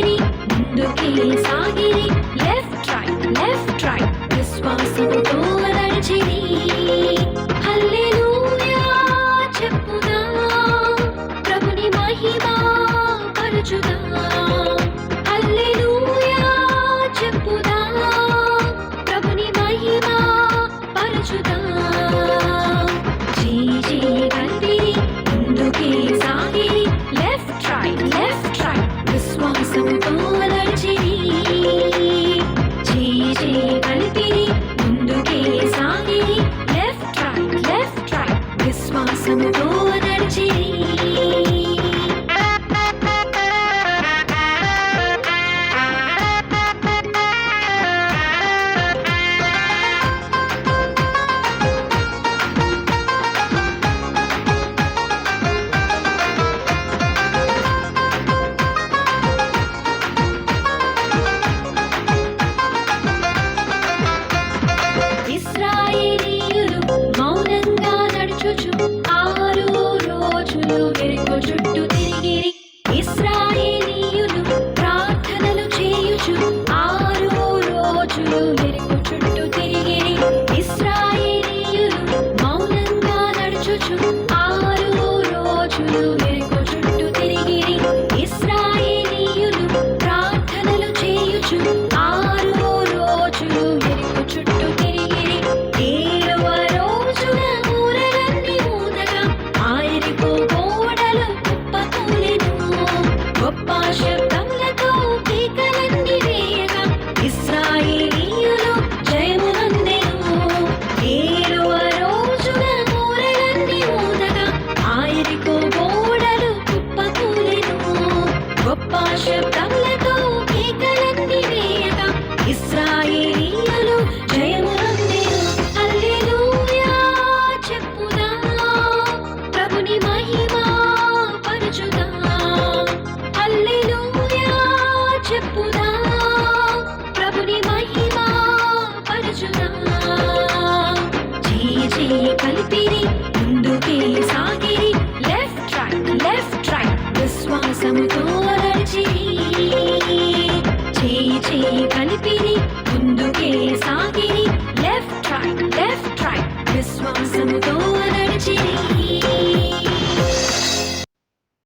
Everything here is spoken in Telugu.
కలిపిరి ముందుకే సాగిరి లెఫ్ట్ రైట్ విశ్వాసముతో నడిచిరి హల్లెలూయా చెప్పుదాం ప్రభుని మహిమ పరచుదాం హల్లెలూయా చెప్పుదాం ప్రభుని మహిమ పరచుదాం కలిపిరి ముందుకే సాగిరి లెఫ్ట్ రైట్ విశ్వాసముతో నడిచిరి కలిపిరి ముందుకే సాగిరి లెఫ్ట్ రైట్ విశ్వాసముతో నడిచిరి ఇశ్రాయేలీయులు మౌనంగా నడుచుచు 6 రోజులు ఎరుకో చుట్టూ తిరిగిరి ఇశ్రాయేలీయులు ప్రార్థనలు చేయుచు 6 రోజులు ఎరుకో చుట్టూ తిరిగిరి ఇశ్రాయేలీయులు మౌనంగా నడుచుచు 6 రోజులు ఎరుకో చుట్టూ తిరిగిరి ఇశ్రాయేలీయులు ప్రార్థనలు చేయుచు 6 రోజులు ఎరుకో చుట్టూ తిరిగిరి 7వ రోజున ఊరలన్నీ ఊదగా ఆ యెరికో గోడలు కుప్పకూలెను గొప్ప శబ్దములతో కేకలన్నీ వేయగా ఇశ్రాయేలీయులు జయమునందెను 7వ రోజున ఊరలన్నీ ఊదగా ఆ యెరికో గోడలు కుప్పకూలెను గొప్ప శబ్దములతో కేకలన్నీ వేయగా ఇశ్రాయేలీయులు జయమునందెను హల్లెలూయా చెప్పుదాం ప్రభుని మహిమ పరచుదాం హల్లెలూయా చెప్పుదాం ప్రభుని మహిమ పరచుదాం కలిపిరి ముందుకే సాగిరి లెఫ్ట్ రైట్ విశ్వాసముతో నడిచిరి కలిపిరి ముందుకే సాగిరి లెఫ్ట్ రైట్ విశ్వాసముతో